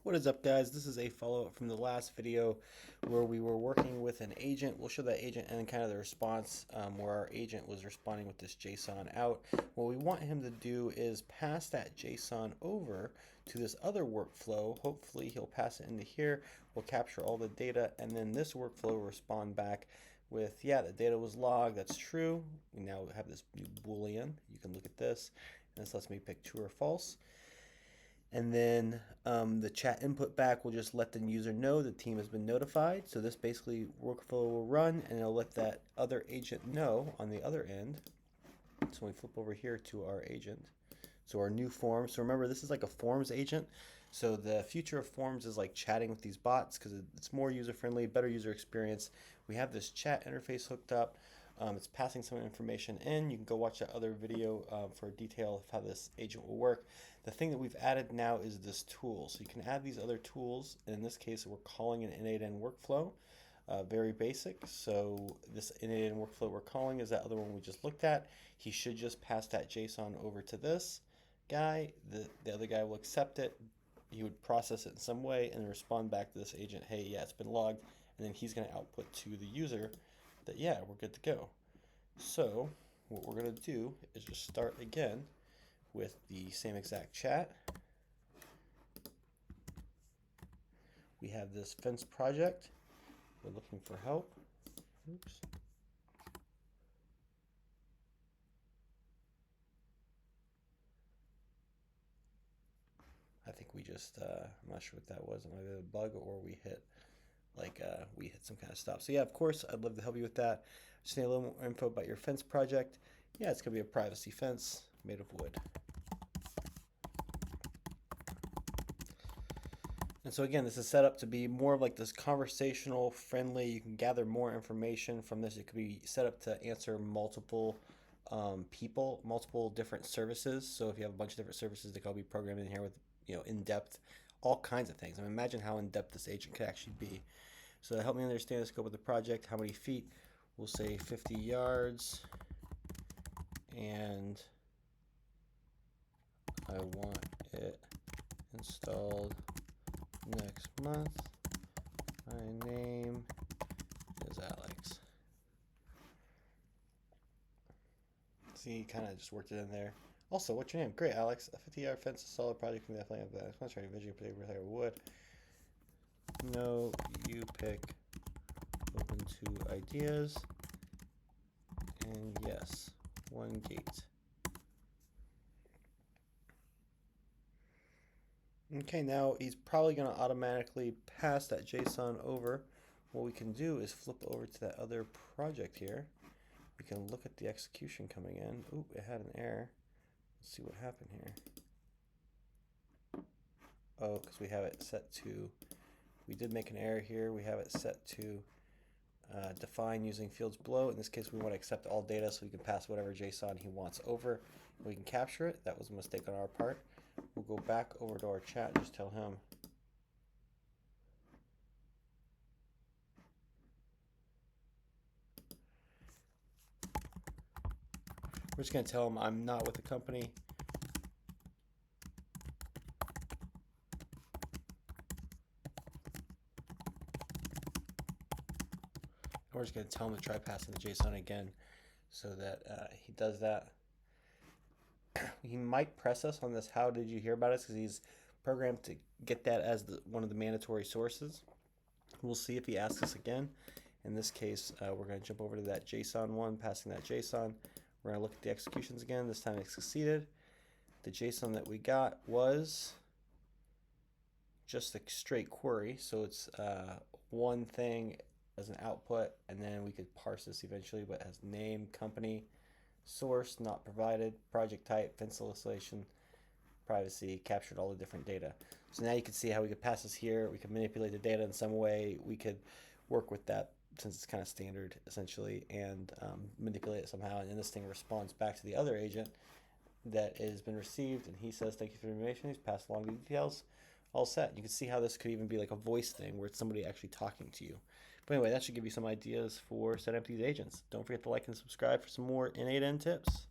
What is up, guys? This is a follow-up from the last video where we were working with an agent. We'll show that agent and kind of the response where our agent was responding with this JSON out. What we want him to do is pass that JSON over to this other workflow. Hopefully he'll pass it into here. We'll capture all the data, and then this workflow will respond back with, yeah, the data was logged. That's true. We now have this new Boolean. You can look at this, and this lets me pick true or false. And then the chat input back will just let the user know the team has been notified. So this basically workflow will run, and it'll let that other agent know on the other end. So we flip over here to our agent. So our new form. So remember, this is like a forms agent. So the future of forms is like chatting with these bots because it's more user-friendly, better user experience. We have this chat interface hooked up. It's passing some information in. You can go watch that other video for a detail of how this agent will work. The thing that we've added now is this tool. So you can add these other tools. In this case, we're calling an N8N workflow. Very basic. So this N8N workflow we're calling is that other one we just looked at. He should just pass that JSON over to this guy. The other guy will accept it. He would process it in some way and respond back to this agent, hey, yeah, it's been logged. And then he's going to output to the user that, yeah, we're good to go. So what we're going to do is just start again with the same exact chat. We have this fence project. We're looking for help. Oops. I think we just, I'm not sure what that was. It might be a bug, or we hit some kind of stop. So yeah, of course, I'd love to help you with that. Just need a little more info about your fence project. Yeah, it's gonna be a privacy fence made of wood. And so again, this is set up to be more of like this conversational, friendly. You can gather more information from this. It could be set up to answer multiple people, multiple different services. So if you have a bunch of different services, they could all be programmed in here with, in-depth, all kinds of things. I mean, imagine how in-depth this agent could actually be. So to help me understand the scope of the project, how many feet, we'll say 50 yards, and I want it installed next month. My name is Alex. See, kind of just worked it in there. Also, what's your name? Great, Alex. A 50-yard fence is a solid project can definitely have that. Let's try to visually particular wood. No, you pick. Open to ideas. And yes, one gate. Okay, now he's probably going to automatically pass that JSON over. What we can do is flip over to that other project here. We can look at the execution coming in. Ooh, it had an error. Let's see what happened here. Oh, because we have it set to, we did make an error here. We have it set to define using fields below. In this case, we want to accept all data so we can pass whatever JSON he wants over. We can capture it. That was a mistake on our part. We'll go back over to our chat and just tell him. We're just going to tell him I'm not with the company. We're just going to tell him to try passing the JSON again so that he does that. He might press us on this how did you hear about us because he's programmed to get that as one of the mandatory sources. We'll see if he asks us again. In this case, we're going to jump over to that JSON one, passing that JSON. We're going to look at the executions again. This time it succeeded. The JSON that we got was just a straight query. So it's one thing as an output, and then we could parse this eventually, but it has name, company, source, not provided, project type, fence installation, privacy, captured all the different data. So now you can see how we could pass this here. We could manipulate the data in some way. We could work with that since it's kind of standard essentially, and manipulate it somehow. And then this thing responds back to the other agent that has been received, and he says, thank you for the information. He's passed along the details. All set. You can see how this could even be like a voice thing where it's somebody actually talking to you. But anyway, that should give you some ideas for setting up these agents. Don't forget to like and subscribe for some more N8N tips.